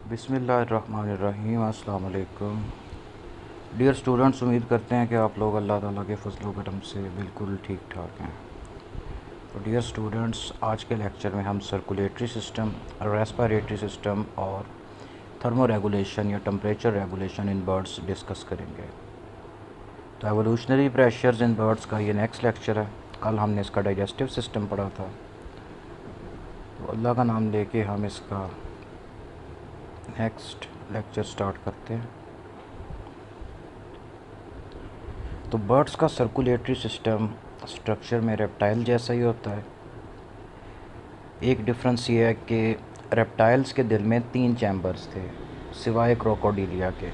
बिस्मिल्लाहिर्रहमानिर्रहीम। अस्सलाम वालेकुम डियर स्टूडेंट्स, उम्मीद करते हैं कि आप लोग अल्लाह ताला के फजल करम से बिल्कुल ठीक ठाक हैं। तो डियर स्टूडेंट्स, आज के लेक्चर में हम सर्कुलेटरी सिस्टम, रेस्पिरेटरी सिस्टम और थर्मो रेगुलेशन या temperature regulation in birds discuss करेंगे। तो एवोल्यूशनरी प्रेशर्स इन बर्ड्स का ये नेक्स्ट लेक्चर है। कल हमने इसका डाइजेस्टिव सिस्टम पढ़ा था, तो अल्लाह का नाम लेके हम इसका नेक्स्ट लेक्चर स्टार्ट करते हैं। तो बर्ड्स का सर्कुलेटरी सिस्टम स्ट्रक्चर में रेप्टाइल जैसा ही होता है। एक डिफरेंस ये है कि रेप्टाइल्स के दिल में 3 चैम्बर्स थे सिवाय क्रोकोडिलिया के।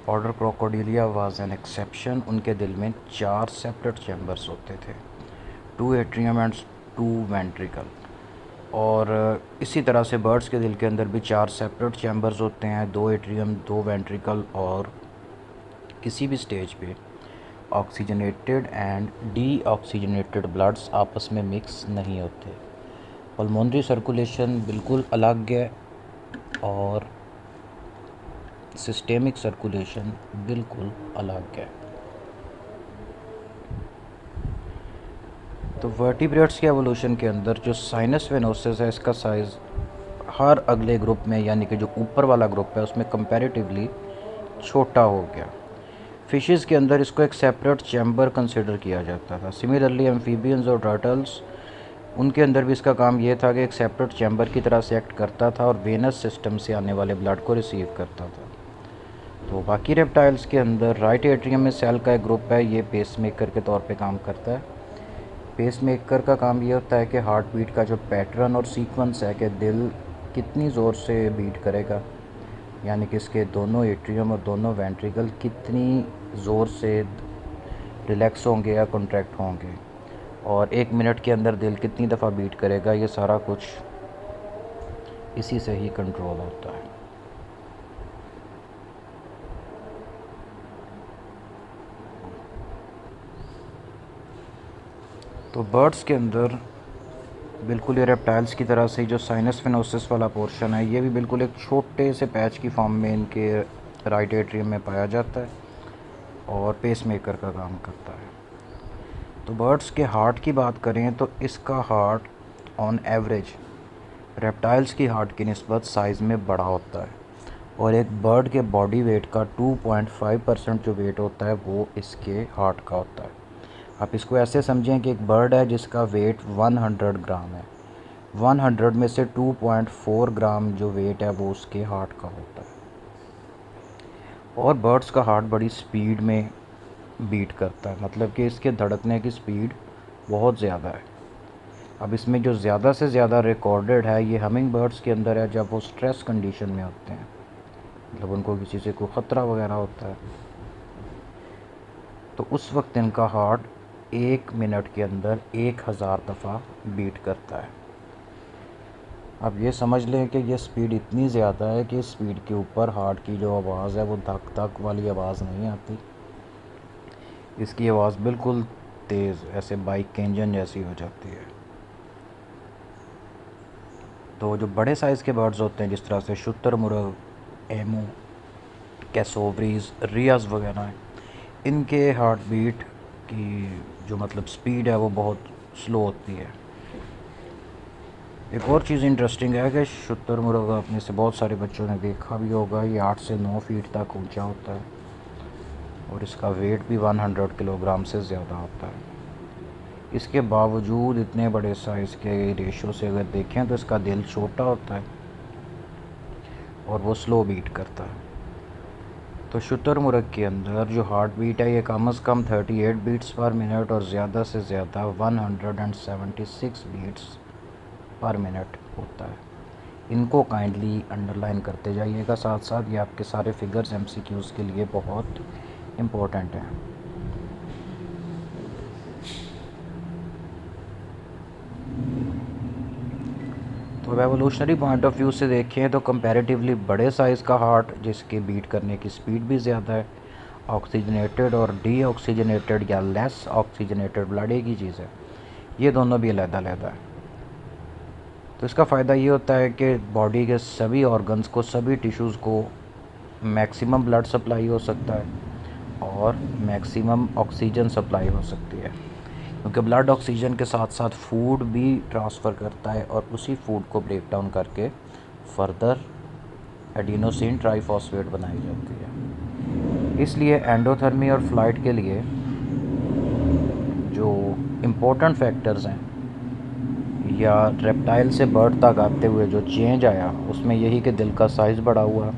Order Crocodilia was an exception. उनके दिल में 4 सेपरेट चैम्बर्स होते थे, 2 एट्रियम एंड 2 वेंट्रिकल। और इसी तरह से बर्ड्स के दिल के अंदर भी 4 सेपरेट चैम्बर्स होते हैं, 2 एट्रियम, 2 वेंट्रिकल। और किसी भी स्टेज पे ऑक्सीजनेटेड एंड डीऑक्सीजनेटेड ब्लड्स आपस में मिक्स नहीं होते। पल्मोनरी सर्कुलेशन बिल्कुल अलग है और सिस्टेमिक सर्कुलेशन बिल्कुल अलग है। तो वर्टिब्रेट्स के एवोल्यूशन के अंदर जो साइनस वेनोसिस है, इसका साइज़ हर अगले ग्रुप में, यानी कि जो ऊपर वाला ग्रुप है उसमें कंपैरेटिवली छोटा हो गया। फिशेस के अंदर इसको एक सेपरेट चैम्बर कंसिडर किया जाता था। सिमिलरली एम्फीबियंस और टर्टल्स, उनके अंदर भी इसका काम ये था कि एक सेपरेट चैम्बर की तरह से एक्ट करता था और वेनस सिस्टम से आने वाले ब्लड को रिसीव करता था। तो बाकी रेप्टाइल्स के अंदर राइट एट्रियम में सेल का एक ग्रुप है, ये पेसमेकर के तौर पे काम करता है। पेसमेकर का काम ये होता है कि हार्ट बीट का जो पैटर्न और सीक्वेंस है कि दिल कितनी ज़ोर से बीट करेगा, यानी कि इसके दोनों एट्रियम और दोनों वेंट्रिकल कितनी ज़ोर से रिलैक्स होंगे या कॉन्ट्रैक्ट होंगे, और 1 मिनट के अंदर दिल कितनी दफ़ा बीट करेगा, ये सारा कुछ इसी से ही कंट्रोल होता है। तो बर्ड्स के अंदर बिल्कुल ये रेप्टाइल्स की तरह से जो साइनस वेनोसिस वाला पोर्शन है, ये भी बिल्कुल एक छोटे से पैच की फॉर्म में इनके राइट एट्रियम में पाया जाता है और पेसमेकर का काम करता है। तो बर्ड्स के हार्ट की बात करें तो इसका हार्ट ऑन एवरेज रेप्टाइल्स की हार्ट की निस्बत साइज़ में बड़ा होता है, और एक बर्ड के बॉडी वेट का 2.5% जो वेट होता है वो इसके हार्ट का होता है। आप इसको ऐसे समझें कि एक बर्ड है जिसका वेट 100 ग्राम है, 100 में से 2.4 ग्राम जो वेट है वो उसके हार्ट का होता है। और बर्ड्स का हार्ट बड़ी स्पीड में बीट करता है, मतलब कि इसके धड़कने की स्पीड बहुत ज़्यादा है। अब इसमें जो ज़्यादा से ज़्यादा रिकॉर्डेड है ये हमिंग बर्ड्स के अंदर है, जब वो स्ट्रेस कंडीशन में होते हैं, मतलब उनको किसी से कोई ख़तरा वगैरह होता है, तो उस वक्त इनका हार्ट 1 मिनट के अंदर 1000 दफ़ा बीट करता है। अब ये समझ लें कि ये स्पीड इतनी ज़्यादा है कि स्पीड के ऊपर हार्ट की जो आवाज़ है वो धक धक वाली आवाज़ नहीं आती, इसकी आवाज़ बिल्कुल तेज़ ऐसे बाइक के इंजन जैसी हो जाती है। तो जो बड़े साइज़ के बर्ड्स होते हैं, जिस तरह से शुतुरमुर्ग, एमू, कैसोवरीज, रियाज वगैरह हैं, इनके हार्ट बीट की जो मतलब स्पीड है वो बहुत स्लो होती है। एक और चीज़ इंटरेस्टिंग है कि शुतुरमुर्ग, अपने से बहुत सारे बच्चों ने देखा भी होगा, ये 8 से 9 फीट तक ऊंचा होता है और इसका वेट भी 100 किलोग्राम से ज़्यादा होता है। इसके बावजूद इतने बड़े साइज़ के रेशो से अगर देखें तो इसका दिल छोटा होता है और वो स्लो बीट करता है। तो शुतुरमुर्ग के अंदर जो हार्ट बीट है ये कम से कम 38 बीट्स पर मिनट और ज़्यादा से ज़्यादा 176 बीट्स पर मिनट होता है। इनको काइंडली अंडरलाइन करते जाइएगा साथ साथ, ये आपके सारे फिगर्स एमसीक्यूज़ के लिए बहुत इम्पोर्टेंट हैं। तो अब एवोल्यूशनरी पॉइंट ऑफ व्यू से देखें तो कंपैरेटिवली बड़े साइज़ का हार्ट, जिसके बीट करने की स्पीड भी ज़्यादा है, ऑक्सीजनेटेड और डीऑक्सीजनेटेड या लेस ऑक्सीजनेटेड ब्लड एक ही चीज़ है, ये दोनों भी अलग-अलग है। तो इसका फ़ायदा ये होता है कि बॉडी के सभी ऑर्गन्स को, सभी टिश्यूज़ को मैक्सिमम ब्लड सप्लाई हो सकता है और मैक्सिमम ऑक्सीजन सप्लाई हो सकती है, क्योंकि ब्लड ऑक्सीजन के साथ साथ फूड भी ट्रांसफ़र करता है और उसी फूड को ब्रेक डाउन करके फर्दर एडिनोसिन ट्राइफॉस्फेट बनाई जाती है। इसलिए एंडोथर्मी और फ्लाइट के लिए जो इम्पोर्टेंट फैक्टर्स हैं या रेप्टाइल से बर्ड तक आते हुए जो चेंज आया, उसमें यही कि दिल का साइज़ बड़ा हुआ,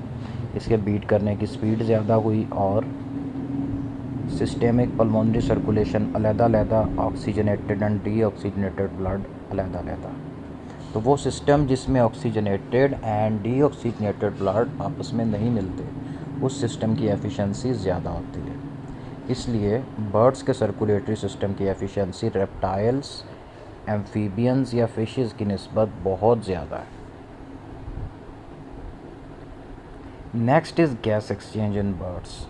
इसके बीट करने की स्पीड ज़्यादा हुई और सिस्टेमिक पल्मोनरी सर्कुलेशन अलग-अलग, ऑक्सीजनेटेड एंड डीऑक्सीजनेटेड ब्लड अलग-अलग। तो वो सिस्टम जिसमें ऑक्सीजनेटेड एंड डीऑक्सीजनेटेड ब्लड आपस में नहीं मिलते, उस सिस्टम की एफिशिएंसी ज़्यादा होती है। इसलिए बर्ड्स के सर्कुलेटरी सिस्टम की एफिशिएंसी रेप्टाइल्स, एम्फीबियंस या फिशेस की निस्बत बहुत ज़्यादा है। Next is gas exchange in birds.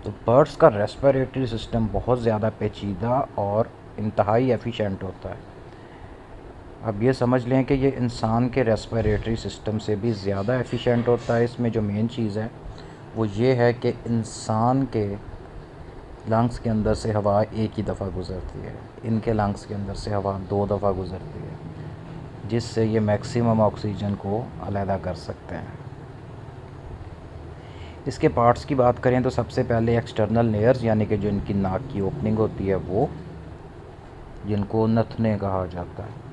तो बर्ड्स का रेस्पिरेटरी सिस्टम बहुत ज़्यादा पेचीदा और इंतहाई एफिशिएंट होता है। अब ये समझ लें कि ये इंसान के रेस्पिरेटरी सिस्टम से भी ज़्यादा एफिशिएंट होता है। इसमें जो मेन चीज़ है वो ये है कि इंसान के लंग्स के अंदर से हवा एक ही दफ़ा गुज़रती है, इनके लंग्स के अंदर से हवा 2 दफ़ा गुज़रती है, जिससे ये मैक्सिमम ऑक्सीजन को अलहदा कर सकते हैं। इसके पार्ट्स की बात करें तो सबसे पहले एक्सटर्नल लेयर्स, यानी कि जो इनकी नाक की ओपनिंग होती है वो, जिनको नथने कहा जाता है।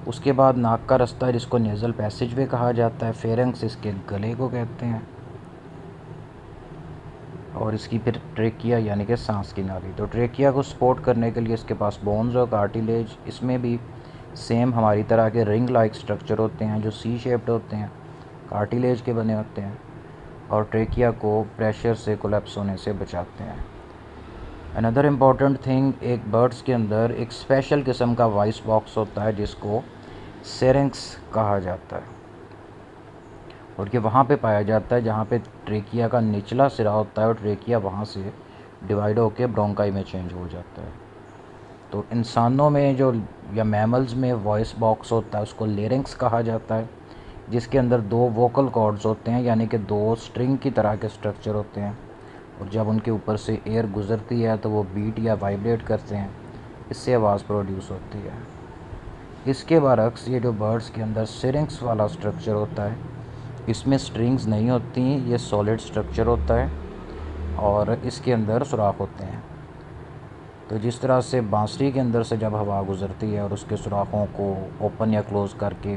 उसके बाद नाक का रास्ता जिसको नेज़ल पैसेजवे कहा जाता है। फेरेंक्स इसके गले को कहते हैं और इसकी फिर ट्रेकिया यानी कि सांस की नाली। तो ट्रेकिया को सपोर्ट करने के लिए इसके पास बोन्स और कार्टिलेज, इसमें भी सेम हमारी तरह के रिंग लाइक स्ट्रक्चर होते हैं जो सी शेप्ड होते हैं, कार्टिलेज के बने होते हैं और ट्रेकिया को प्रेशर से कोलैप्स होने से बचाते हैं। अनदर इम्पॉर्टेंट थिंग, एक बर्ड्स के अंदर एक स्पेशल किस्म का वॉइस बॉक्स होता है जिसको सेरेंक्स कहा जाता है और ये वहाँ पे पाया जाता है जहाँ पे ट्रेकिया का निचला सिरा होता है और ट्रेकिया वहाँ से डिवाइड होकर ब्रोंकाई में चेंज हो जाता है। तो इंसानों में जो या मैमल्स में वॉइस बॉक्स होता है उसको लेरिंक्स कहा जाता है, जिसके अंदर 2 वोकल कॉर्ड्स होते हैं, यानी कि 2 स्ट्रिंग की तरह के स्ट्रक्चर होते हैं और जब उनके ऊपर से एयर गुज़रती है तो वो बीट या वाइब्रेट करते हैं, इससे आवाज़ प्रोड्यूस होती है। इसके बरक्स ये जो बर्ड्स के अंदर सिरिंक्स वाला स्ट्रक्चर होता है, इसमें स्ट्रिंग्स नहीं होती, ये सॉलिड स्ट्रक्चर होता है और इसके अंदर सुराख होते हैं। तो जिस तरह से बांसुरी के अंदर से जब हवा गुज़रती है और उसके सुराखों को ओपन या क्लोज़ करके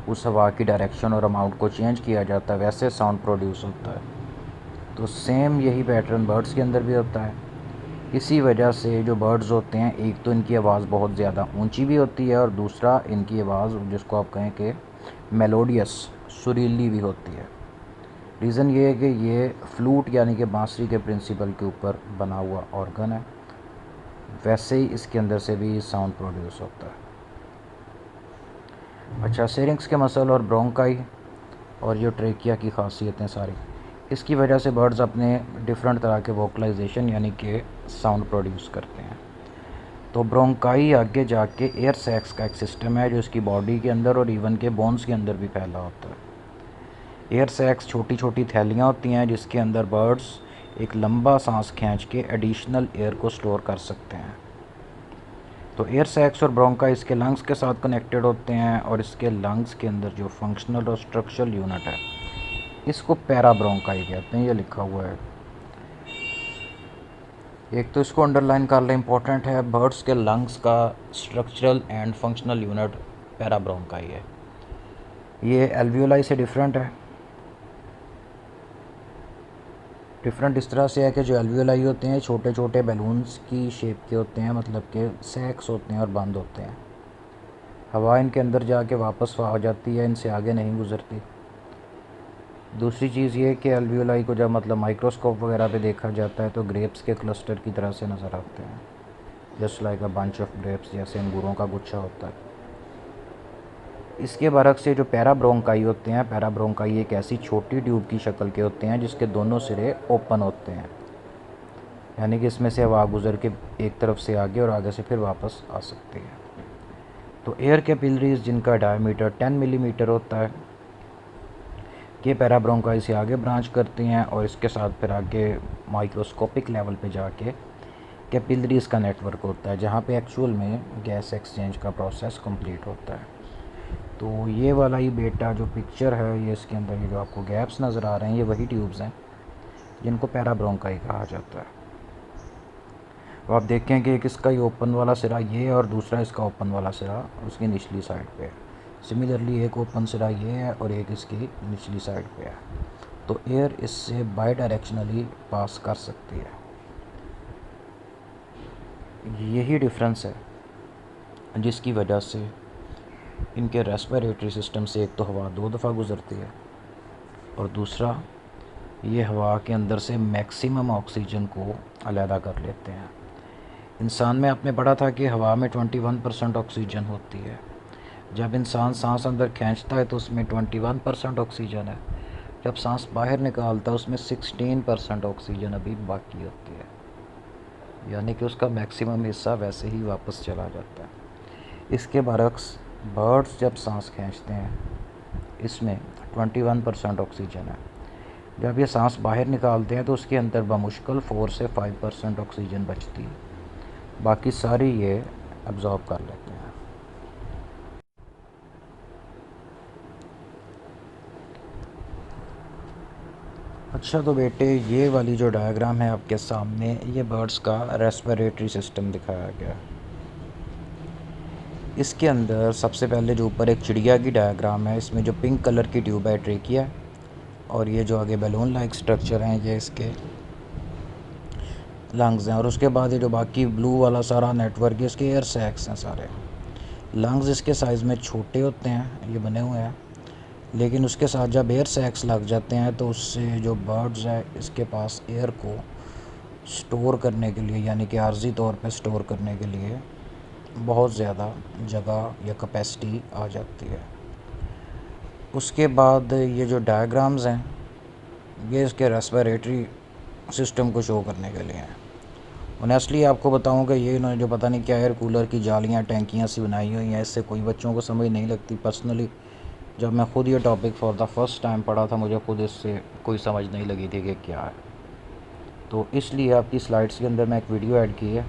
उस हवा की डायरेक्शन और अमाउंट को चेंज किया जाता है, वैसे साउंड प्रोड्यूस होता है। तो सेम यही पैटर्न बर्ड्स के अंदर भी होता है। इसी वजह से जो बर्ड्स होते हैं, एक तो इनकी आवाज़ बहुत ज़्यादा ऊंची भी होती है और दूसरा इनकी आवाज़ जिसको आप कहें कि मेलोडियस, सुरीली भी होती है। रीज़न ये है कि ये फ्लूट यानी कि बांसुरी के प्रिंसिपल के ऊपर बना हुआ ऑर्गन है, वैसे ही इसके अंदर से भी साउंड प्रोड्यूस होता है। अच्छा, सेरिंक्स के मसल और ब्रोंकाई और जो ट्रेकिया की खासियतें सारी, इसकी वजह से बर्ड्स अपने डिफरेंट तरह के वोकलाइजेशन यानी कि साउंड प्रोड्यूस करते हैं। तो ब्रोंकाई आगे जाके एयर सैक्स का एक सिस्टम है जो इसकी बॉडी के अंदर और इवन के बोन्स के अंदर भी फैला होता है। एयर सैक्स छोटी छोटी थैलियाँ होती हैं जिसके अंदर बर्ड्स एक लंबा सांस खींच के एडिशनल एयर को स्टोर कर सकते हैं। तो एयर सैक्स और ब्रोंकाई इसके लंग्स के साथ कनेक्टेड होते हैं और इसके लंग्स के अंदर जो फंक्शनल और स्ट्रक्चरल यूनिट है इसको पैराब्रोंकाई कहते हैं, ये लिखा हुआ है। एक तो इसको अंडरलाइन कर लें, इंपॉर्टेंट है, बर्ड्स के लंग्स का structural and functional unit parabronchi है। ये एल्वियोलाई से डिफरेंट है। डिफरेंट इस तरह से है कि जो एल्वियोलाई होते हैं छोटे छोटे बैलून्स की शेप के होते हैं, मतलब कि सैक्स होते हैं और बंद होते हैं। हवा इनके अंदर जाके वापस आ जाती है, इनसे आगे नहीं गुजरती। दूसरी चीज़ ये कि एल्वियोलाई को जब मतलब माइक्रोस्कोप वगैरह पे देखा जाता है तो ग्रेप्स के क्लस्टर की तरह से नज़र आते हैं, just like a bunch of grapes, जैसे अंगूरों का गुच्छा होता है। इसके बरक्स से जो पैराब्रोंकाई होते हैं, पैराब्रोंकाई एक ऐसी छोटी ट्यूब की शक्ल के होते हैं जिसके दोनों सिरे ओपन होते हैं, यानी कि इसमें से हवा गुजर के एक तरफ से आगे और आगे से फिर वापस आ सकती है। तो एयर कैपिलरीज जिनका डायमीटर 10 मिलीमीटर होता है, ये पैराब्रोंकाई से आगे ब्रांच करती हैं और इसके साथ फिर आगे माइक्रोस्कोपिक लेवल पे जाके कैपिलरीज का नेटवर्क होता है, जहाँ पे एक्चुअल में गैस एक्सचेंज का प्रोसेस कंप्लीट होता है। तो ये वाला ही बेटा जो पिक्चर है, ये इसके अंदर ये जो आपको गैप्स नज़र आ रहे हैं, ये वही ट्यूब्स हैं जिनको पैराब्रोंकाई कहा जाता है। तो आप देखें कि एक इसका ही ओपन वाला सिरा ये है और दूसरा इसका ओपन वाला सिरा उसकी निचली साइड पे है। सिमिलरली एक ओपन सिरा ये है और एक इसकी निचली साइड पे है। तो एयर इससे बाई डायरेक्शनली पास कर सकती है। यही डिफरेंस है जिसकी वजह से इनके रेस्पिरेटरी सिस्टम से एक तो हवा 2 दफ़ा गुज़रती है और दूसरा ये हवा के अंदर से मैक्सिमम ऑक्सीजन को अलहदा कर लेते हैं। इंसान में आपने पढ़ा था कि हवा में 21% ऑक्सीजन होती है। जब इंसान सांस अंदर खींचता है तो उसमें 21% ऑक्सीजन है, जब सांस बाहर निकालता है उसमें 16% ऑक्सीजन अभी बाकी होती है, यानी कि उसका मैक्सिमम हिस्सा वैसे ही वापस चला जाता है। इसके बरक्स बर्ड्स जब सांस खींचते हैं इसमें 21% ऑक्सीजन है, जब ये सांस बाहर निकालते हैं तो उसके अंदर बमुश्किल 4 से 5% ऑक्सीजन बचती है, बाकी सारी ये अब्ज़ॉर्ब कर लेते हैं। अच्छा तो बेटे, ये वाली जो डायग्राम है आपके सामने, ये बर्ड्स का रेस्पिरेटरी सिस्टम दिखाया गया। इसके अंदर सबसे पहले जो ऊपर एक चिड़िया की डायग्राम है, इसमें जो पिंक कलर की ट्यूब है ट्रेकिया, और ये जो आगे बैलून लाइक स्ट्रक्चर हैं ये इसके लंग्स हैं, और उसके बाद ये जो बाकी ब्लू वाला सारा नेटवर्क है इसके एयर सैक्स हैं सारे। लंग्स इसके साइज़ में छोटे होते हैं, ये बने हुए हैं, लेकिन उसके साथ जब एयर सैक्स लग जाते हैं तो उससे जो बर्ड्स है इसके पास एयर को स्टोर करने के लिए, यानी कि आर्जी तौर पे स्टोर करने के लिए बहुत ज़्यादा जगह या कैपेसिटी आ जाती है। उसके बाद ये जो डायग्राम्स हैं ये इसके रेस्पिरेटरी सिस्टम को शो करने के लिए हैं। ऑनेस्टली आपको बताऊं कि ये इन्होंने जो पता नहीं क्या एयर कूलर की जालियां टैंकियां सी बनाई हुई हैं, इससे कोई बच्चों को समझ नहीं लगती। पर्सनली जब मैं खुद ये topic for the first time पढ़ा था, मुझे खुद इससे कोई समझ नहीं लगी थी कि क्या है। तो इसलिए आपकी स्लाइड्स के अंदर मैं एक वीडियो ऐड की है,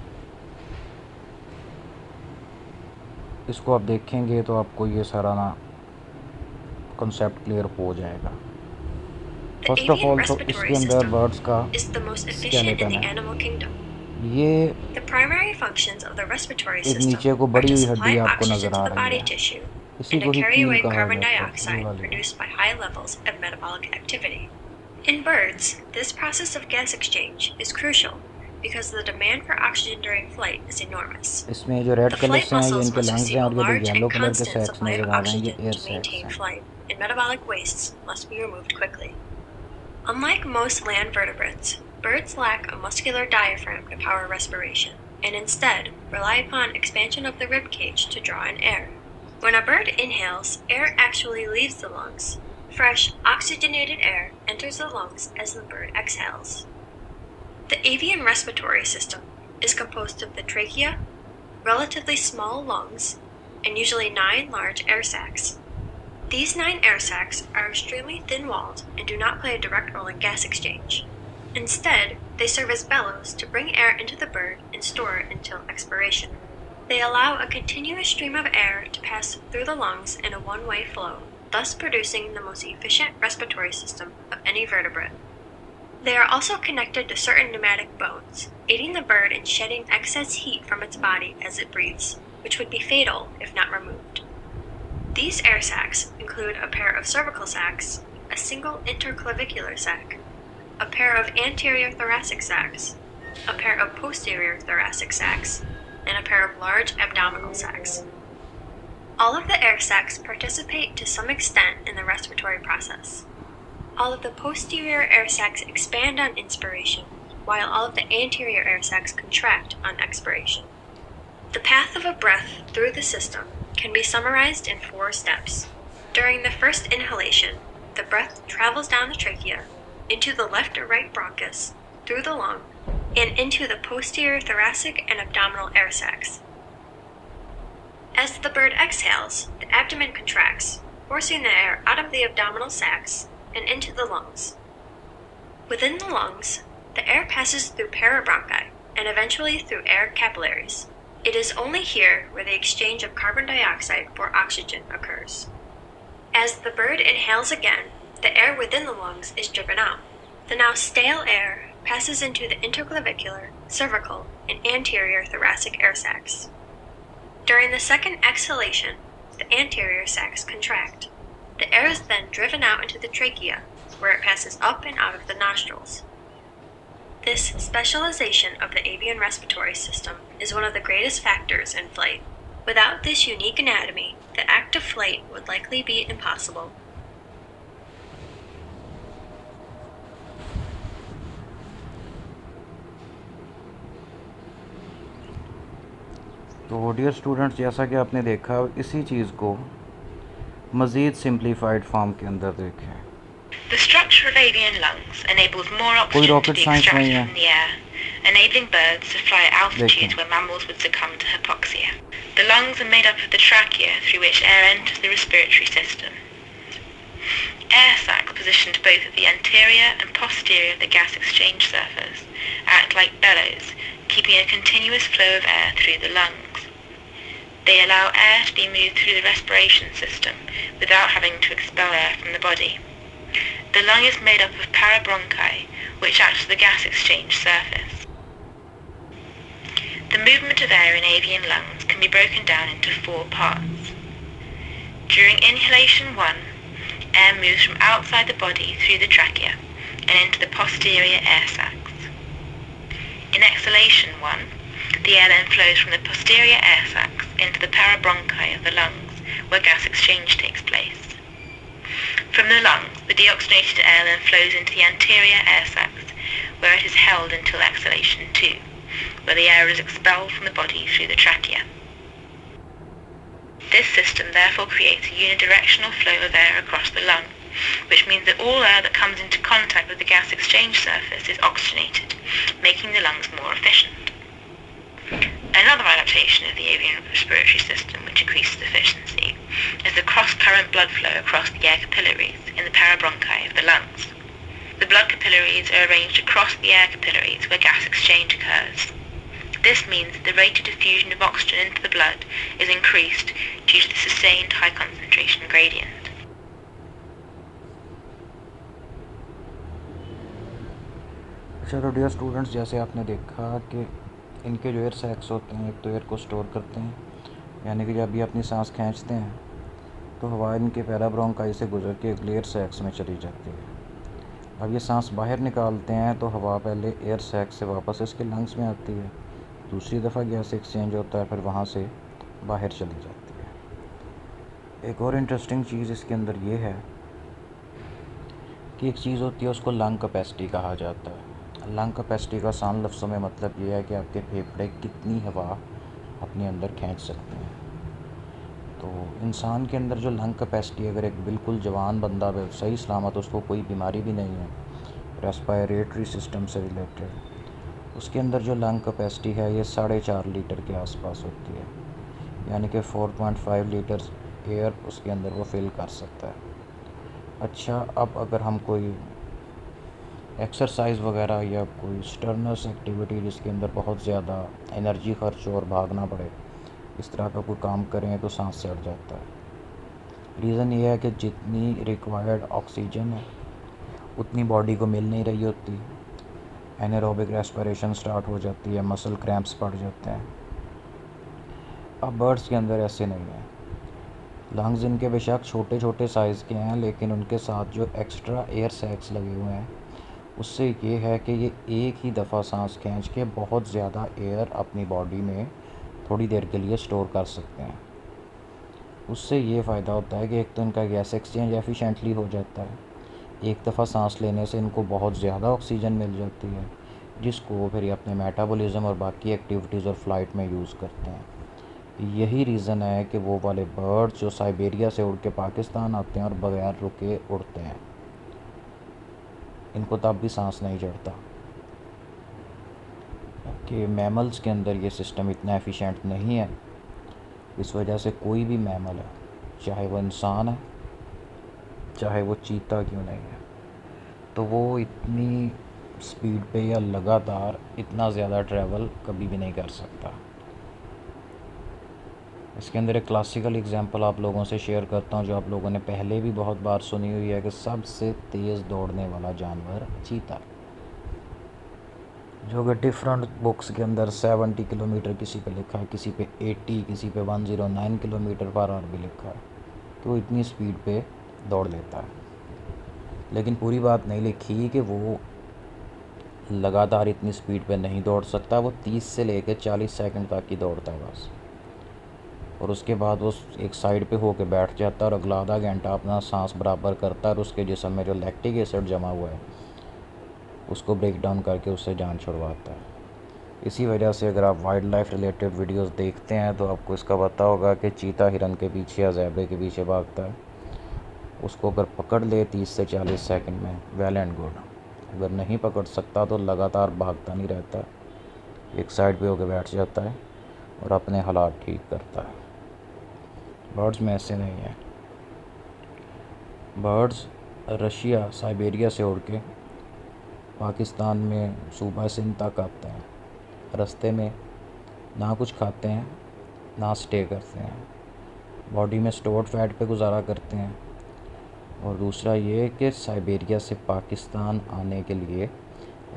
इसको आप देखेंगे तो आपको ये सारा ना कॉन्सेप्ट क्लियर हो जाएगा। फर्स्ट ऑफ ऑल तो इसके अंदर बर्ड्स का स्केलेटन है। ये एक नीचे को बड़ी हुई हड्डी आपको नज़र आ रही है, इसी को ही कील कहा जाता है, ये वाली। In birds, this process of gas exchange is crucial because the demand for oxygen during flight is enormous. इसमें जो रेड The कलर flight से हैं ये muscles इनके must लंग्स receive हैं, a और ये large जो येलो and कलर के constant सैक्स supply नज़र of आ रहे हैं ये oxygen एयर to सैक्स maintain हैं। flight, and metabolic wastes must be removed quickly. Unlike most land vertebrates, birds lack a muscular diaphragm to power respiration, and instead rely upon expansion of the rib cage to draw in air. When a bird inhales, air actually leaves the lungs. Fresh, oxygenated air enters the lungs as the bird exhales. The avian respiratory system is composed of the trachea, relatively small lungs, and usually 9 large air sacs. These 9 air sacs are extremely thin-walled and do not play a direct role in gas exchange. Instead, they serve as bellows to bring air into the bird and store it until expiration. They allow a continuous stream of air to pass through the lungs in a one-way flow, thus producing the most efficient respiratory system of any vertebrate. They are also connected to certain pneumatic bones, aiding the bird in shedding excess heat from its body as it breathes, which would be fatal if not removed. These air sacs include a pair of cervical sacs, a single interclavicular sac, a pair of anterior thoracic sacs, a pair of posterior thoracic sacs, and a pair of large abdominal sacs. All of the air sacs participate to some extent in the respiratory process. All of the posterior air sacs expand on inspiration, while all of the anterior air sacs contract on expiration. The path of a breath through the system can be summarized in 4 steps. During the first inhalation, the breath travels down the trachea, into the left or right bronchus, through the lung, and into the posterior thoracic and abdominal air sacs. As the bird exhales, the abdomen contracts, forcing the air out of the abdominal sacs and into the lungs. Within the lungs, the air passes through parabronchi and eventually through air capillaries. It is only here where the exchange of carbon dioxide for oxygen occurs. As the bird inhales again, the air within the lungs is driven out. The now stale air passes into the interclavicular, cervical, and anterior thoracic air sacs. During the second exhalation, the anterior sacs contract. The air is then driven out into the trachea, where it passes up and out of the nostrils. This specialization of the avian respiratory system is one of the greatest factors in flight. Without this unique anatomy, the act of flight would likely be impossible. तो dear students, जैसा कि आपने देखा, इसी चीज़ को मज़ीद simplified form के अंदर देखें। The structure of avian lungs enables more कोई oxygen to rocket be science नहीं extracted है। from the air, enabling birds to fly at altitudes देखें। where mammals would succumb to hypoxia. The lungs are made up of the trachea, through which air enters the respiratory system. Air sacs positioned both at the anterior and posterior of the gas exchange surface act like bellows, keeping a continuous flow of air through the lungs. They allow air to be moved through the respiration system without having to expel air from the body. The lung is made up of parabronchi, which act as the gas exchange surface. The movement of air in avian lungs can be broken down into 4 parts. During inhalation 1, air moves from outside the body through the trachea and into the posterior air sacs. In exhalation 1, the air then flows from the posterior air sacs into the parabronchi of the lungs, where gas exchange takes place. From the lungs, the deoxygenated air then flows into the anterior air sacs, where it is held until exhalation 2, where the air is expelled from the body through the trachea. This system therefore creates a unidirectional flow of air across the lung, which means that all air that comes into contact with the gas exchange surface is oxygenated, making the lungs more efficient. Another adaptation of the avian respiratory system which increases efficiency is the cross-current blood flow across the air capillaries in the parabronchi of the lungs. The blood capillaries are arranged across the air capillaries where gas exchange occurs. This means the rate of diffusion of oxygen into the blood is increased due to the sustained high concentration gradient. अच्छा, तो dear students, जैसे आपने देखा कि इनके जो air sacs होते हैं, एक तो एयर को स्टोर करते हैं, यानी कि जब ये अपनी सांस खींचते हैं तो हवा इनके पैराब्रोंकाई से गुजर के एयर सैक्स में चली जाती है। अब ये सांस बाहर निकालते हैं तो हवा पहले एयर सैक्स से वापस इसके लंग्स में आती है, दूसरी दफ़ा गैस एक्सचेंज होता है, फिर वहाँ से बाहर चली जाती है। एक और इंटरेस्टिंग चीज़ इसके अंदर ये है कि एक चीज़ होती है, उसको लंग कैपेसिटी कहा जाता है। लंग कैपेसिटी का आसान लफ्ज़ों में मतलब ये है कि आपके फेफड़े कितनी हवा अपने अंदर खींच सकते हैं। तो इंसान के अंदर जो लंग कैपेसिटी, अगर एक बिल्कुल जवान बंदा सही सलामत, उसको कोई बीमारी भी नहीं है, रेस्पिरेटरी सिस्टम से रिलेटेड, उसके अंदर जो लंग कैपेसिटी है ये 4.5 लीटर के आसपास होती है, यानी कि 4.5 लीटर एयर उसके अंदर वो फिल कर सकता है। अच्छा, अब अगर हम कोई एक्सरसाइज वगैरह या कोई स्टर्नस एक्टिविटी जिसके अंदर बहुत ज़्यादा एनर्जी खर्च हो और भागना पड़े, इस तरह का कोई काम करें तो सांस चढ़ जाता है। रीज़न ये है कि जितनी रिक्वायर्ड ऑक्सीजन है उतनी बॉडी को मिल नहीं रही होती, एनारोबिक रेस्पिरेशन स्टार्ट हो जाती है, मसल क्रैम्प्स पड़ जाते हैं। अब बर्ड्स के अंदर ऐसे नहीं है। लंग्स इनके बेशक छोटे छोटे साइज़ के हैं, लेकिन उनके साथ जो एक्स्ट्रा एयर सैक्स लगे हुए हैं उससे ये है कि ये एक ही दफ़ा सांस खींच के बहुत ज़्यादा एयर अपनी बॉडी में थोड़ी देर के लिए स्टोर कर सकते हैं। उससे ये फ़ायदा होता है कि एक तो इनका गैस एक्सचेंज एफिशिएंटली हो जाता है, एक दफ़ा सांस लेने से इनको बहुत ज़्यादा ऑक्सीजन मिल जाती है, जिसको वो फिर अपने मेटाबॉलिज्म और बाकी एक्टिविटीज़ और फ्लाइट में यूज़ करते हैं। यही रीज़न है कि वो वाले बर्ड्स जो साइबेरिया से उड़ के पाकिस्तान आते हैं और बगैर रुके उड़ते हैं, इनको तब भी सांस नहीं चढ़ता। कि मैमल्स के अंदर ये सिस्टम इतना एफिशिएंट नहीं है। इस वजह से कोई भी मैमल है, चाहे वो इंसान है, चाहे वो चीता क्यों नहीं है, तो वो इतनी स्पीड पे या लगातार इतना ज़्यादा ट्रैवल कभी भी नहीं कर सकता। इसके अंदर एक क्लासिकल एग्जांपल आप लोगों से शेयर करता हूँ, जो आप लोगों ने पहले भी बहुत बार सुनी हुई है, कि सबसे तेज़ दौड़ने वाला जानवर चीता, जो कि डिफरेंट बुक्स के अंदर 70 किलोमीटर किसी पे लिखा है, किसी पे 80, किसी पे 109 किलोमीटर पर आवर भी लिखा है। तो इतनी स्पीड पे दौड़ लेता है, लेकिन पूरी बात नहीं लिखी कि वो लगातार इतनी स्पीड पे नहीं दौड़ सकता। वो 30 से लेकर 40 सेकंड तक ही दौड़ता है बस, और उसके बाद वो एक साइड पे होके बैठ जाता है और अगला आधा घंटा अपना सांस बराबर करता है, और उसके जिस्म में जो लैक्टिक एसिड जमा हुआ है उसको ब्रेक डाउन करके उससे जान छुड़वाता है। इसी वजह से अगर आप वाइल्ड लाइफ रिलेटेड वीडियोस देखते हैं तो आपको इसका पता होगा कि चीता हिरन के पीछे या ज़ेब्रे के पीछे भागता है, उसको अगर पकड़ ले 30 से 40 सेकंड में, वेल एंड गुड। अगर नहीं पकड़ सकता तो लगातार भागता नहीं रहता, एक साइड पे होकर बैठ जाता है और अपने हालात ठीक करता है। बर्ड्स में ऐसे नहीं है। बर्ड्स रशिया, साइबेरिया से उड़ के पाकिस्तान में सूबा सिंध तक आते हैं। रास्ते में ना कुछ खाते हैं, ना स्टे करते हैं, बॉडी में स्टोर्ड फैट पे गुजारा करते हैं। और दूसरा ये कि साइबेरिया से पाकिस्तान आने के लिए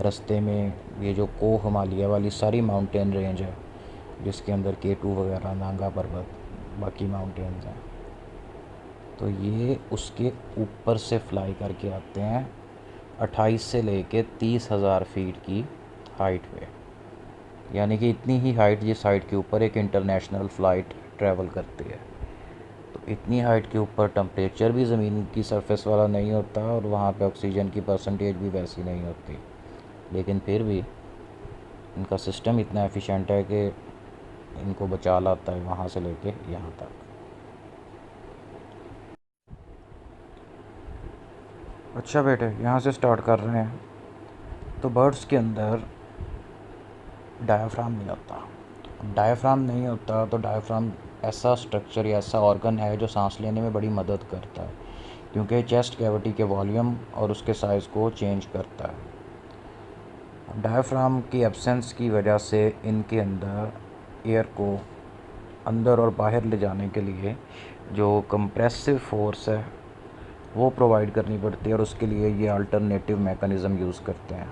रास्ते में ये जो कोह हिमालय वाली सारी माउंटेन रेंज है, जिसके अंदर K2 वगैरह, नांगा पर्वत, बाकी माउंटेन्स हैं, तो ये उसके ऊपर से फ्लाई करके आते हैं 28 से लेके 30,000 फीट की हाइट पे। यानी कि इतनी ही हाइट जिस हाइट के ऊपर एक इंटरनेशनल फ़्लाइट ट्रैवल करती है। तो इतनी हाइट के ऊपर टेम्परेचर भी ज़मीन की सरफेस वाला नहीं होता, और वहाँ पे ऑक्सीजन की परसेंटेज भी वैसी नहीं होती, लेकिन फिर भी इनका सिस्टम इतना एफिशिएंट है कि इनको बचा लाता है वहाँ से लेके यहाँ तक। अच्छा बेटे, यहाँ से स्टार्ट कर रहे हैं। तो बर्ड्स के अंदर डायाफ्राम नहीं होता। डायाफ्राम नहीं होता तो डायाफ्राम ऐसा स्ट्रक्चर या ऐसा ऑर्गन है जो सांस लेने में बड़ी मदद करता है, क्योंकि चेस्ट कैविटी के वॉल्यूम और उसके साइज़ को चेंज करता है। डायाफ्राम की एब्सेंस की वजह से इनके अंदर एयर को अंदर और बाहर ले जाने के लिए जो कंप्रेसिव फोर्स है वो प्रोवाइड करनी पड़ती है, और उसके लिए ये अल्टरनेटिव मैकेनिज़्म यूज़ करते हैं।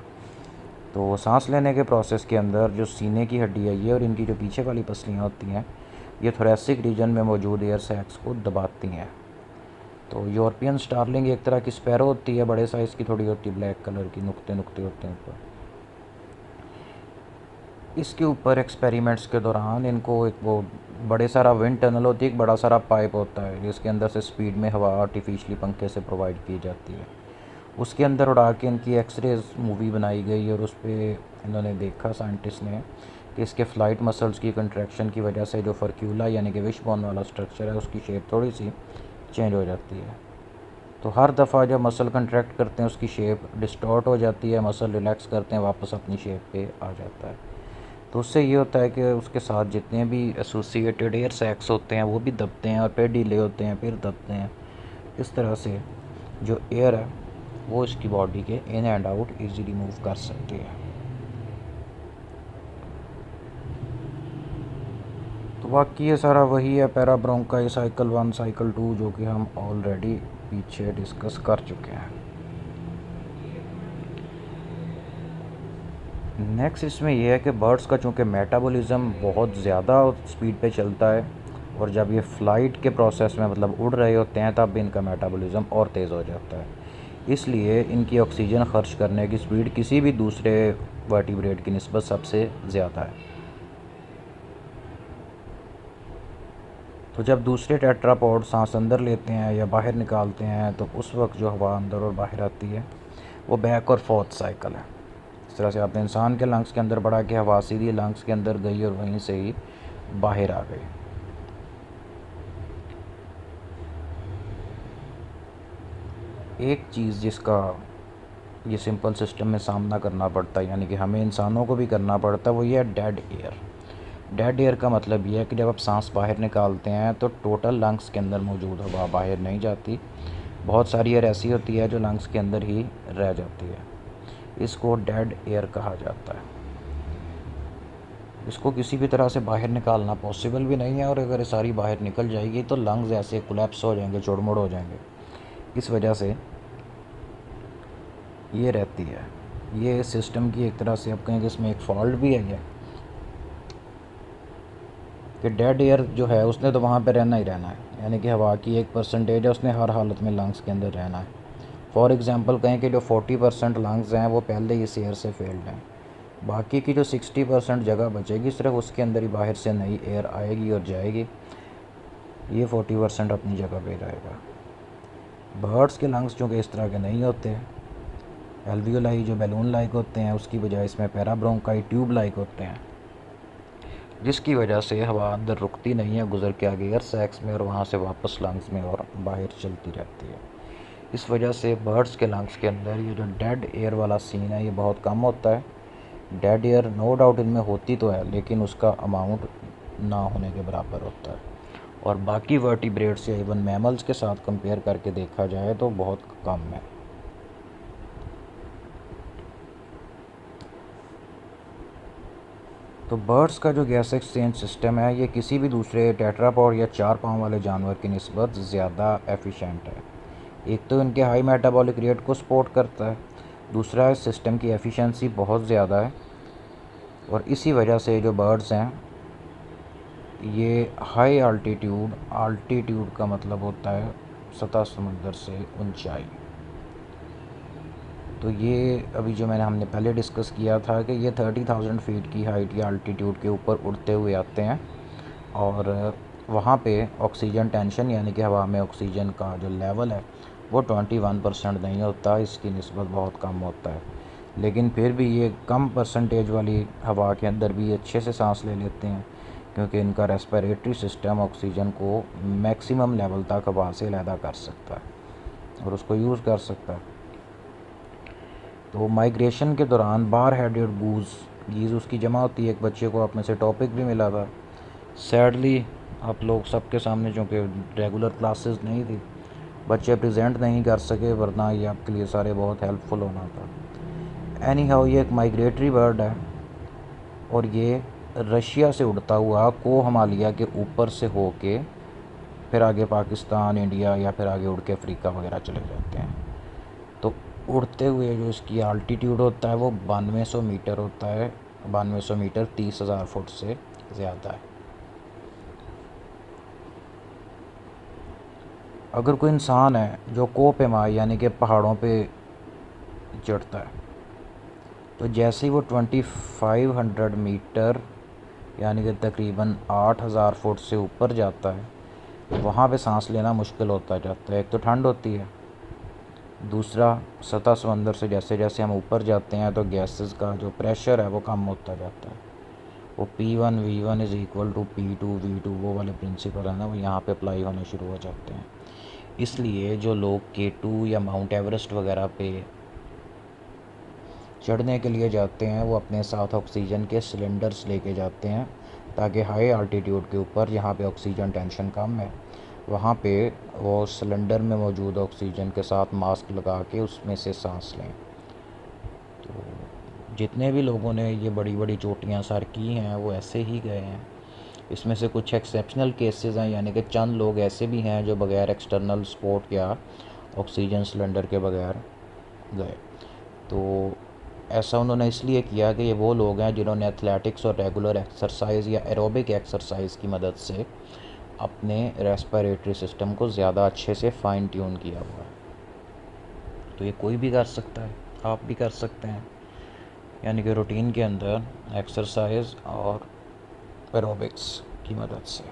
तो सांस लेने के प्रोसेस के अंदर जो सीने की हड्डी है ये, और इनकी जो पीछे वाली पसलियाँ होती हैं, ये थोरेसिक रीजन में मौजूद एयर सैक्स को दबाती हैं। तो यूरोपियन स्टारलिंग एक तरह की स्पैरो होती है, बड़े साइज़ की थोड़ी होती है, ब्लैक कलर की, नुक्ते नुक्ते होते हैं ऊपर। इसके ऊपर एक्सपेरिमेंट्स के दौरान इनको एक वो बड़े सारा विंड टनल होती है, एक बड़ा सारा पाइप होता है जिसके अंदर से स्पीड में हवा आर्टिफिशली पंखे से प्रोवाइड की जाती है। उसके अंदर उड़ा के इनकी एक्सरेज मूवी बनाई गई, और उस पर इन्होंने देखा, साइंटिस्ट ने, कि इसके फ़्लाइट मसल्स की कंट्रैक्शन की वजह से जो फर्क्यूला यानी कि विशबोन वाला स्ट्रक्चर है उसकी शेप थोड़ी सी चेंज हो जाती है। तो हर दफ़ा जब मसल कंट्रैक्ट करते हैं उसकी शेप डिस्टॉर्ट हो जाती है, मसल रिलैक्स करते हैं वापस अपनी शेप पे आ जाता है। तो उससे ये होता है कि उसके साथ जितने भी एसोसिएटेड एयर सैक्स होते हैं वो भी दबते हैं, और फिर ढीले होते हैं, फिर दबते हैं। इस तरह से जो एयर है वो इसकी बॉडी के in and out easily move कर सकती है। तो बाकी ये सारा वही है, पैराब्रोंकाई साइकिल 1 साइकिल 2, जो कि हम ऑलरेडी पीछे डिस्कस कर चुके हैं। नेक्स्ट इसमें यह है कि बर्ड्स का चूँकि मेटाबॉलिज्म बहुत ज़्यादा स्पीड पे चलता है, और जब ये फ़्लाइट के प्रोसेस में मतलब उड़ रहे होते हैं तब भी इनका मेटाबॉलिज्म और तेज़ हो जाता है। इसलिए इनकी ऑक्सीजन खर्च करने की स्पीड किसी भी दूसरे वर्टिब्रेट की निस्बत सबसे ज़्यादा है। तो जब दूसरे टेट्रापॉड सांस अंदर लेते हैं या बाहर निकालते हैं तो उस वक्त जो हवा अंदर और बाहर आती है वो बैक और फोर्थ साइकिल है। इस तरह से आपने इंसान के लंग्स के अंदर बढ़ा के हवा सीधी लंग्स के अंदर गई और वहीं से ही बाहर आ गई। एक चीज़ जिसका ये सिंपल सिस्टम में सामना करना पड़ता है, यानी कि हमें इंसानों को भी करना पड़ता है, वो ये है डेड एयर। डेड एयर का मतलब ये है कि जब आप सांस बाहर निकालते हैं तो टोटल लंग्स के अंदर मौजूद हवा बाहर नहीं जाती, बहुत सारी एयर ऐसी होती है जो लंग्स के अंदर ही रह जाती है, इसको डेड एयर कहा जाता है। इसको किसी भी तरह से बाहर निकालना पॉसिबल भी नहीं है, और अगर ये सारी बाहर निकल जाएगी तो लंग्स ऐसे कोलैप्स हो जाएंगे, चुड़मुड़ हो जाएंगे। इस वजह से ये रहती है, ये सिस्टम की एक तरह से आप कहें कि इसमें एक फॉल्ट भी है ये, कि डेड एयर जो है उसने तो वहाँ पे रहना ही रहना है, यानी कि हवा की एक परसेंटेज है, उसने हर हालत में लंग्स के अंदर रहना है। फॉर एग्ज़ाम्पल कहें कि जो 40% लंग्स हैं वो पहले ही इस एयर से फेल्ड हैं, बाकी की जो 60% जगह बचेगी सिर्फ उसके अंदर ही बाहर से नई एयर आएगी और जाएगी, ये 40% अपनी जगह पे रहेगा। बर्ड्स के लंग्स चूँकि इस तरह के नहीं होते, एल्वियोलाई जो बैलून लाइक होते हैं उसकी बजाय इसमें पैराब्रोंकाई ट्यूब लाइक होते हैं, जिसकी वजह से हवा अंदर रुकती नहीं है, गुजर के आगे एयर सैक्स में और वहाँ से वापस लंग्स में और बाहर चलती रहती है। इस वजह से बर्ड्स के लंग्स के अंदर ये जो डेड एयर वाला सीन है ये बहुत कम होता है। डेड एयर नो डाउट इनमें होती तो है, लेकिन उसका अमाउंट ना होने के बराबर होता है, और बाकी वर्टिब्रेट्स या इवन मैमल्स के साथ कंपेयर करके देखा जाए तो बहुत कम है। तो बर्ड्स का जो गैस एक्सचेंज सिस्टम है ये किसी भी दूसरे टेट्रापॉड या 4 पाँव वाले जानवर की निस्बत ज़्यादा एफिशिएंट है। एक तो इनके हाई मेटाबॉलिक रेट को सपोर्ट करता है, दूसरा इस सिस्टम की एफिशिएंसी बहुत ज़्यादा है, और इसी वजह से जो बर्ड्स हैं ये हाई आल्टीट्यूड का मतलब होता है सतह समंदर से ऊंचाई। तो ये अभी जो हमने पहले डिस्कस किया था कि ये 30,000 फीट की हाइट या अल्टीट्यूड के ऊपर उड़ते हुए आते हैं, और वहाँ पे ऑक्सीजन टेंशन यानी कि हवा में ऑक्सीजन का जो लेवल है वो 21% नहीं होता, इसकी निस्बत बहुत कम होता है, लेकिन फिर भी ये कम परसेंटेज वाली हवा के अंदर भी अच्छे से सांस ले लेते हैं, क्योंकि इनका रेस्पिरेटरी सिस्टम ऑक्सीजन को मैक्सिमम लेवल तक हवा से अलहदा कर सकता है और उसको यूज़ कर सकता है। तो माइग्रेशन के दौरान बार हेडेड गीज़ उसकी जमा होती है, एक बच्चे को आप में से टॉपिक भी मिला था, सैडली आप लोग सबके सामने चूँकि रेगुलर क्लासेस नहीं थी, बच्चे प्रेजेंट नहीं कर सके, वरना ये आपके लिए सारे बहुत हेल्पफुल होना था। एनी हाउ ये एक माइग्रेटरी बर्ड है, और ये रशिया से उड़ता हुआ कोह हिमालय के ऊपर से होके फिर आगे पाकिस्तान, इंडिया या फिर आगे उड़ के अफ्रीका वगैरह चले जाते हैं। तो उड़ते हुए जो इसकी आल्टीट्यूड होता है वो 9200 मीटर होता है, 9200 मीटर 30,000 फुट से ज़्यादा है। अगर कोई इंसान है जो कोह पेमाई यानी कि पहाड़ों पे चढ़ता है, तो जैसे ही वो 2500 मीटर यानी कि तकरीबन 8,000 फुट से ऊपर जाता है, वहाँ पे सांस लेना मुश्किल होता जाता है। एक तो ठंड होती है, दूसरा सतह समंदर से जैसे जैसे हम ऊपर जाते हैं तो गैसेस का जो प्रेशर है वो कम होता जाता है, वो P1 V1 is equal to P2 V2 वो वाले प्रिंसिपल है ना, वो यहाँ पे अप्लाई होने शुरू हो जाते हैं। इसलिए जो लोग K2 या माउंट एवरेस्ट वगैरह पे चढ़ने के लिए जाते हैं वो अपने साथ ऑक्सीजन के सिलेंडर्स लेके जाते हैं, ताकि हाई आल्टीट्यूड के ऊपर जहाँ पे ऑक्सीजन टेंशन कम है वहाँ पे वो सिलेंडर में मौजूद ऑक्सीजन के साथ मास्क लगा के उसमें से सांस लें। तो जितने भी लोगों ने ये बड़ी बड़ी चोटियाँ सर की हैं वो ऐसे ही गए हैं। इसमें से कुछ एक्सेप्शनल केसेस हैं, यानी कि चंद लोग ऐसे भी हैं जो बग़ैर एक्सटर्नल सपोर्ट या ऑक्सीजन सिलेंडर के बगैर गए। तो ऐसा उन्होंने इसलिए किया कि ये वो लोग हैं जिन्होंने एथलेटिक्स और रेगुलर एक्सरसाइज या एरोबिक एक्सरसाइज की मदद से अपने रेस्पिरेटरी सिस्टम को ज़्यादा अच्छे से फाइन ट्यून किया हुआ है। तो ये कोई भी कर सकता है, आप भी कर सकते हैं, यानी कि रूटीन के अंदर एक्सरसाइज और एरोबिक्स की मदद से।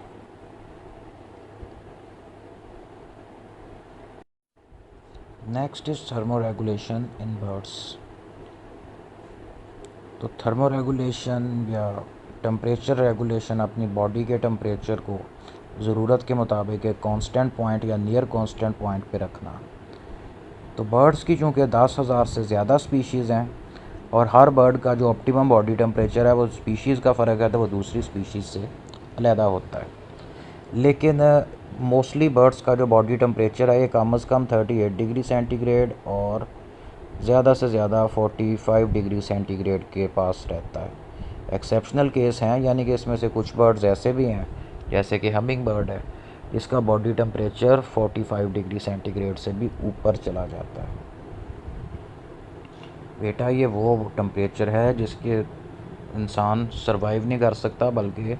Next is thermo regulation in birds. तो थर्मो रेगुलेशन या टेम्परेचर रेगुलेशन अपनी बॉडी के टेम्परेचर को ज़रूरत के मुताबिक एक कांस्टेंट पॉइंट या नियर कांस्टेंट पॉइंट पे रखना। तो तो बर्ड्स की चूँकि 10,000 से ज़्यादा स्पीशीज़ हैं और हर बर्ड का जो ऑप्टिमम बॉडी टेम्परेचर है वो स्पीशीज़ का फ़र्क है तो वो दूसरी स्पीशीज़ से अलहदा होता है। लेकिन मोस्टली बर्ड्स का जो बॉडी टेम्परेचर है ये कम से कम 38 डिग्री सेंटीग्रेड और ज़्यादा से ज़्यादा 45 डिग्री सेंटीग्रेड के पास रहता है। एक्सेप्शनल केस हैं, यानी कि इसमें से कुछ बर्ड्स ऐसे भी हैं जैसे कि हमिंग बर्ड है, इसका बॉडी टेम्परेचर 45 डिग्री सेंटीग्रेड से भी ऊपर चला जाता है। बेटा ये वो टेम्परेचर है जिसके इंसान सरवाइव नहीं कर सकता, बल्कि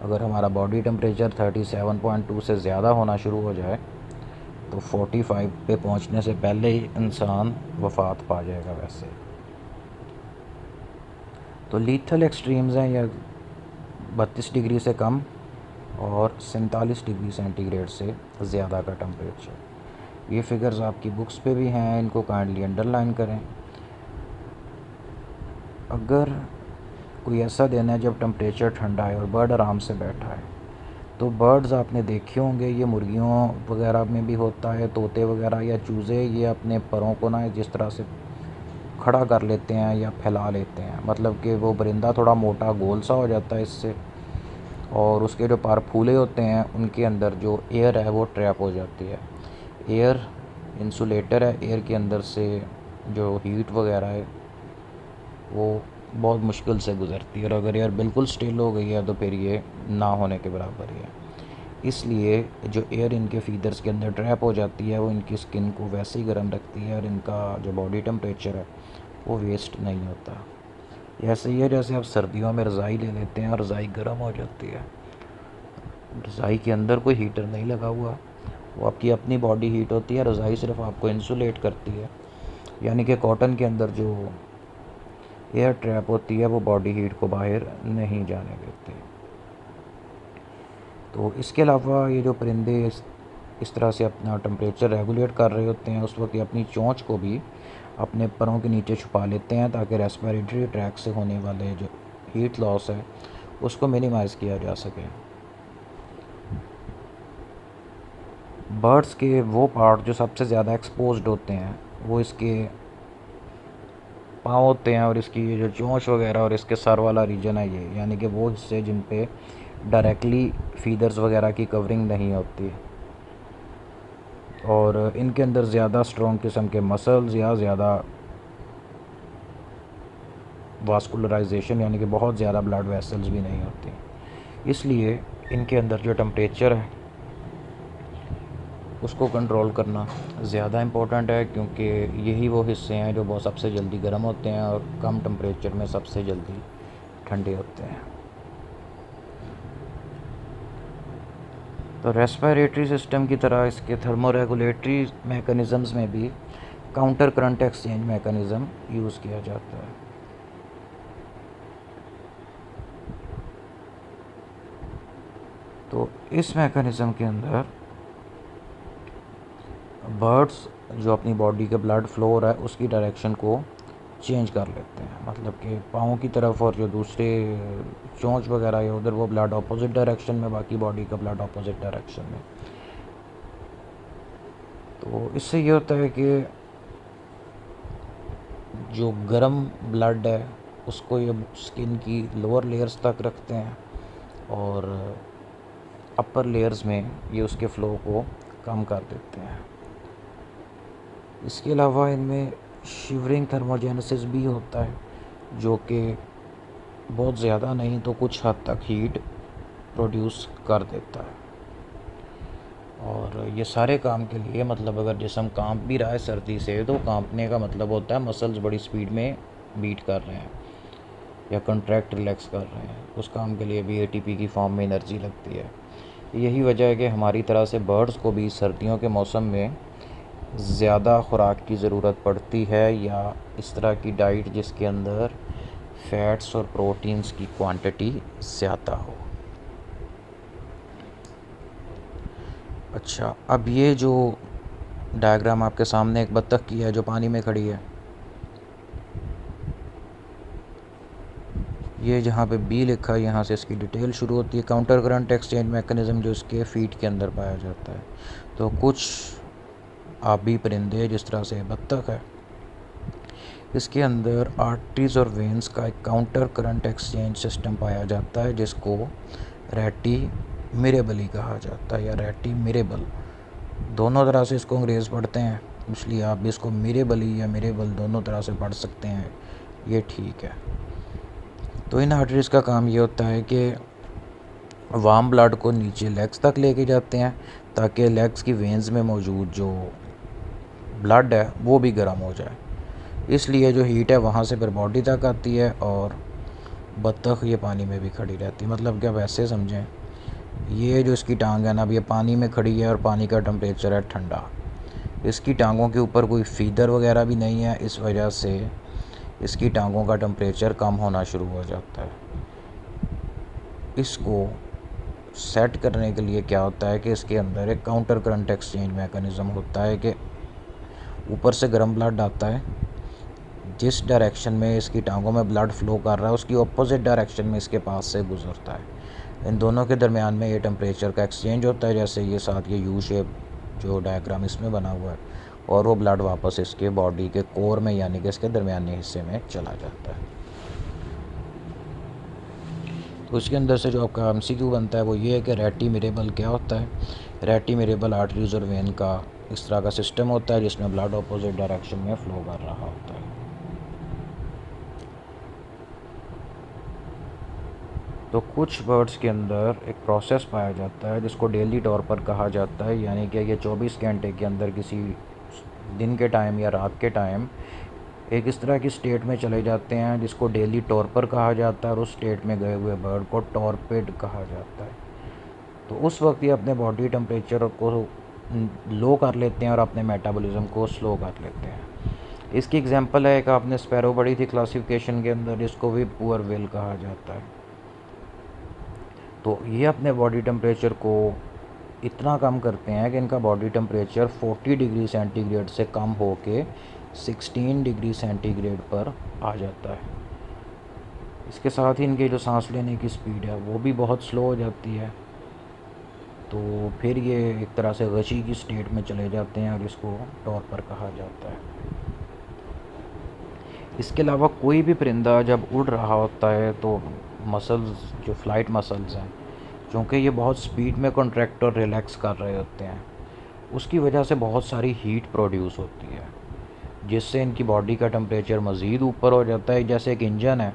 अगर हमारा बॉडी टेम्परेचर 37.2 से ज़्यादा होना शुरू हो जाए तो 45 पे पहुंचने से पहले ही इंसान वफ़ात पा जाएगा। वैसे तो लीथल एक्सट्रीम्स हैं या 32 डिग्री से कम और 47 डिग्री सेंटीग्रेड से ज़्यादा का टेम्परेचर। ये फिगर्स आपकी बुक्स पे भी हैं, इनको काइंडली अंडरलाइन करें। अगर कोई ऐसा दिन है जब टेम्परेचर ठंडा है और बर्ड आराम से बैठा है, तो बर्ड्स आपने देखे होंगे, ये मुर्गियों वगैरह में भी होता है, तोते वगैरह या चूज़े, ये अपने परों को ना जिस तरह से खड़ा कर लेते हैं या फैला लेते हैं, मतलब कि वो परिंदा थोड़ा मोटा गोल सा हो जाता है इससे, और उसके जो पर फूले होते हैं उनके अंदर जो एयर है वो ट्रैप हो जाती है। एयर इंसुलेटर है, एयर के अंदर से जो हीट वगैरह है वो बहुत मुश्किल से गुज़रती है, और अगर एयर बिल्कुल स्टिल हो गई है तो फिर ये ना होने के बराबर ही है। इसलिए जो एयर इनके फीदर्स के अंदर ट्रैप हो जाती है वो इनकी स्किन को वैसे ही गर्म रखती है और इनका जो बॉडी टेम्परेचर है वो वेस्ट नहीं होता। ऐसे ही है जैसे आप सर्दियों में रज़ाई ले लेते हैं और रज़ाई गर्म हो जाती है, रज़ाई के अंदर कोई हीटर नहीं लगा हुआ, वो आपकी अपनी बॉडी हीट होती है, रज़ाई सिर्फ आपको इंसुलेट करती है, यानी कि कॉटन के अंदर जो एयर ट्रैप होती है वो बॉडी हीट को बाहर नहीं जाने देती। तो इसके अलावा ये जो परिंदे इस तरह से अपना टेम्परेचर रेगुलेट कर रहे होते हैं, उस वक्त ये अपनी चोंच को भी अपने परों के नीचे छुपा लेते हैं ताकि रेस्पिरेटरी ट्रैक से होने वाले जो हीट लॉस है उसको मिनिमाइज़ किया जा सके। बर्ड्स के वो पार्ट जो सबसे ज़्यादा एक्सपोज्ड होते हैं वो इसके पाँव होते हैं और इसकी ये जो चोंच वगैरह और इसके सर वाला रीजन है ये, यानी कि वो हिस्से जिन पे डायरेक्टली फीदर्स वगैरह की कवरिंग नहीं होती, और इनके अंदर ज़्यादा स्ट्रॉन्ग किस्म के मसल्स या ज़्यादा वास्कुलराइजेशन यानी कि बहुत ज़्यादा ब्लड वेसल्स भी नहीं होती। इसलिए इनके अंदर जो टेम्परेचर है उसको कंट्रोल करना ज़्यादा इम्पोर्टेंट है, क्योंकि यही वो हिस्से हैं जो बहुत सबसे जल्दी गर्म होते हैं और कम टेम्परेचर में सबसे जल्दी ठंडे होते हैं। तो रेस्पिरेटरी सिस्टम की तरह इसके थर्मोरेगुलेटरी मैकेनिज़म्स में भी counter current exchange mechanism use किया जाता है। तो इस मैकेनिज़्म के अंदर बर्ड्स जो अपनी बॉडी के ब्लड फ्लो हो रहा है उसकी डायरेक्शन को चेंज कर लेते हैं, मतलब कि पाँव की तरफ, और जो दूसरे चोंच वगैरह है उधर वो ब्लड अपोजिट डायरेक्शन में, बाकी बॉडी का ब्लड अपोजिट डायरेक्शन में। तो इससे ये होता है कि जो गर्म ब्लड है उसको ये स्किन की लोअर लेयर्स तक रखते हैं और अपर लेयर्स में ये उसके फ़्लो को कम कर देते हैं। इसके अलावा इनमें शिवरिंग थर्मोजेनेसिस भी होता है, जो कि बहुत ज़्यादा नहीं तो कुछ हद तक हीट प्रोड्यूस कर देता है। और ये सारे काम के लिए, मतलब अगर जिस्म कांप भी रहा है सर्दी से, तो कांपने का मतलब होता है मसल्स बड़ी स्पीड में बीट कर रहे हैं या कंट्रैक्ट रिलैक्स कर रहे हैं। उस काम के लिए भी एटीपी की फॉर्म में एनर्जी लगती है। यही वजह है कि हमारी तरह से बर्ड्स को भी सर्दियों के मौसम में ज़्यादा खुराक की ज़रूरत पड़ती है, या इस तरह की डाइट जिसके अंदर फ़ैट्स और प्रोटीन्स की क्वांटिटी ज़्यादा हो। अच्छा, अब ये जो डायग्राम आपके सामने एक बत्तख की है जो पानी में खड़ी है, ये जहाँ पे बी लिखा है यहाँ से इसकी डिटेल शुरू होती है। काउंटर करंट एक्सचेंज मैकेनिज़्म जो इसके फीट के अंदर पाया जाता है। तो कुछ आबी परिंदे जिस तरह से बत्तख है, इसके अंदर आर्टरीज और वेन्स का एक काउंटर करंट एक्सचेंज सिस्टम पाया जाता है जिसको रैटी मिरेबली कहा जाता है या रैटी मिरेबल। दोनों तरह से इसको अंग्रेज़ पढ़ते हैं, इसलिए आप भी इसको मिरेबली या मिरेबल दोनों तरह से पढ़ सकते हैं, ये ठीक है। तो इन आर्टरीज का काम ये होता है कि वार्म ब्लड को नीचे लेग्स तक लेके जाते हैं ताकि लेग्स की वेन्स में मौजूद जो ब्लड है वो भी गर्म हो जाए। इसलिए जो हीट है वहाँ से फिर बॉडी तक आती है और बत्तख ये पानी में भी खड़ी रहती है। मतलब कि आप ऐसे समझें, ये जो इसकी टांग है ना, अब ये पानी में खड़ी है और पानी का टेम्परेचर है ठंडा, इसकी टांगों के ऊपर कोई फीदर वगैरह भी नहीं है, इस वजह से इसकी टांगों का टेम्परेचर कम होना शुरू हो जाता है। इसको सेट करने के लिए क्या होता है कि इसके अंदर एक काउंटर करंट एक्सचेंज मैकेनिज़्म होता है कि ऊपर से गर्म ब्लड आता है, जिस डायरेक्शन में इसकी टांगों में ब्लड फ्लो कर रहा है उसकी ऑपोजिट डायरेक्शन में इसके पास से गुजरता है। इन दोनों के दरमियान में ये टेम्परेचर का एक्सचेंज होता है, जैसे ये साथ ये यू शेप जो डायग्राम इसमें बना हुआ है, और वो ब्लड वापस इसके बॉडी के कोर में यानी कि इसके दरमियानी हिस्से में चला जाता है। तो इसके अंदर से जो आपका MCQ बनता है वो ये है कि रैटी मिरेबल क्या होता है। रैटी मिरेबल आर्टरीज और वेन का इस तरह का सिस्टम होता है जिसमें ब्लड अपोजिट डायरेक्शन में फ़्लो कर रहा होता है। तो कुछ बर्ड्स के अंदर एक प्रोसेस पाया जाता है जिसको डेली तौर पर कहा जाता है, यानी कि ये 24 घंटे के अंदर किसी दिन के टाइम या रात के टाइम एक इस तरह की स्टेट में चले जाते हैं जिसको डेली टॉर्पर कहा जाता है, और उस स्टेट में गए हुए बर्ड को टॉर्पेड कहा जाता है। तो उस वक्त ये अपने बॉडी टेम्परेचर को लो कर लेते हैं और अपने मेटाबॉलिज्म को स्लो कर लेते हैं। इसकी एग्जांपल है, एक आपने स्पैरो पढ़ी थी क्लासिफिकेशन के अंदर, जिसको भी पुअर विल कहा जाता है। तो ये अपने बॉडी टेम्परेचर को इतना कम करते हैं कि इनका बॉडी टेम्परेचर 40 डिग्री सेंटीग्रेड से कम होके 16 डिग्री सेंटीग्रेड पर आ जाता है। इसके साथ ही इनके जो सांस लेने की स्पीड है वो भी बहुत स्लो हो जाती है। तो फिर ये एक तरह से गशी की स्टेट में चले जाते हैं और इसको टॉर्पर कहा जाता है। इसके अलावा कोई भी परिंदा जब उड़ रहा होता है तो मसल्स जो फ्लाइट मसल्स हैं, क्योंकि ये बहुत स्पीड में कॉन्ट्रैक्ट और रिलैक्स कर रहे होते हैं, उसकी वजह से बहुत सारी हीट प्रोड्यूस होती है जिससे इनकी बॉडी का टेम्परेचर मज़ीद ऊपर हो जाता है। जैसे एक इंजन है,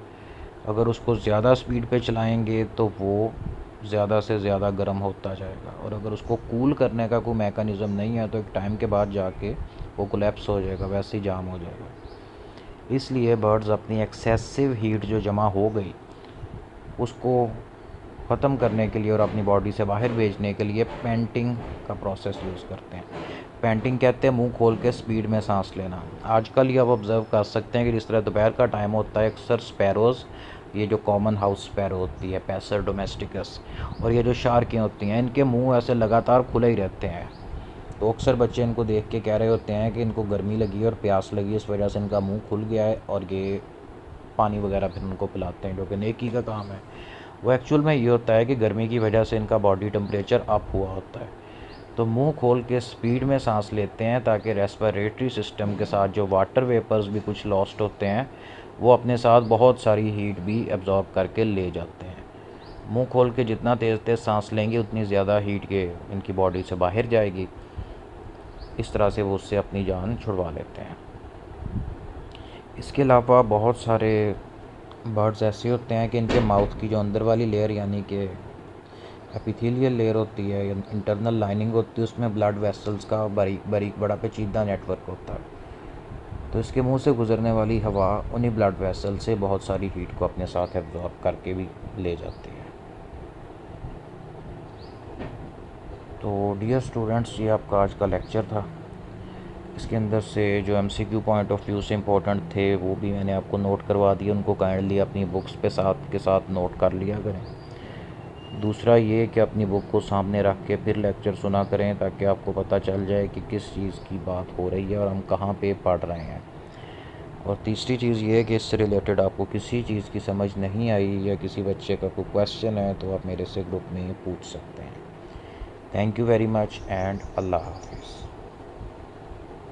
अगर उसको ज़्यादा स्पीड पे चलाएंगे तो वो ज़्यादा से ज़्यादा गर्म होता जाएगा, और अगर उसको कूल करने का कोई मैकेनिज़्म नहीं है तो एक टाइम के बाद जाके वो कोलैप्स हो जाएगा, वैसे ही जाम हो जाएगा। इसलिए बर्ड्स अपनी एक्सेसिव हीट जो जमा हो गई उसको ख़त्म करने के लिए और अपनी बॉडी से बाहर भेजने के लिए पैंटिंग का प्रोसेस यूज़ करते हैं। पैंटिंग कहते हैं मुंह खोल के स्पीड में सांस लेना। आजकल ये आप ऑब्ज़र्व कर सकते हैं कि जिस तरह दोपहर का टाइम होता है, अक्सर स्पैरोज़, ये जो कॉमन हाउस स्पैरो होती है, पैसर डोमेस्टिकस, और ये जो शार्कें होती हैं, इनके मुंह ऐसे लगातार खुले ही रहते हैं। तो अक्सर बच्चे इनको देख के कह रहे होते हैं कि इनको गर्मी लगी है और प्यास लगी है, इस वजह से इनका मुंह खुल गया है, और ये पानी वगैरह फिर उनको पिलाते हैं, जो कि नेकी का काम है। वो एक्चुअल में ये होता है कि गर्मी की वजह से इनका बॉडी टेम्परेचर अप हुआ होता है। तो मुंह खोल के स्पीड में सांस लेते हैं ताकि रेस्पिरेटरी सिस्टम के साथ जो वाटर वेपर्स भी कुछ लॉस्ट होते हैं वो अपने साथ बहुत सारी हीट भी एब्जॉर्ब करके ले जाते हैं। मुंह खोल के जितना तेज़ तेज़ सांस लेंगे उतनी ज़्यादा हीट के इनकी बॉडी से बाहर जाएगी। इस तरह से वो उससे अपनी जान छुड़वा लेते हैं। इसके अलावा बहुत सारे बर्ड्स ऐसे होते हैं कि इनके माउथ की जो अंदर वाली लेयर यानी कि एपिथेलियल लेयर होती है या इंटरनल लाइनिंग होती है, उसमें ब्लड वेसल्स का बारीक बारीक बड़ा पेचीदा नेटवर्क होता है। तो इसके मुंह से गुजरने वाली हवा उन्हीं ब्लड वेसल से बहुत सारी हीट को अपने साथ एब्जॉर्ब करके भी ले जाती है। तो डियर स्टूडेंट्स, ये आपका आज का लेक्चर था। इसके अंदर से जो MCQ पॉइंट ऑफ व्यू से इम्पोर्टेंट थे वो भी मैंने आपको नोट करवा दिए, उनको काइंडली अपनी बुक्स पे साथ के साथ नोट कर लिया करें। दूसरा ये कि अपनी बुक को सामने रख के फिर लेक्चर सुना करें ताकि आपको पता चल जाए कि किस चीज़ की बात हो रही है और हम कहाँ पे पढ़ रहे हैं। और तीसरी चीज़ ये है कि इससे रिलेटेड आपको किसी चीज़ की समझ नहीं आई या किसी बच्चे का कोई क्वेश्चन है तो आप मेरे से ग्रुप में पूछ सकते हैं। Thank you very much and Allah हाफिज़।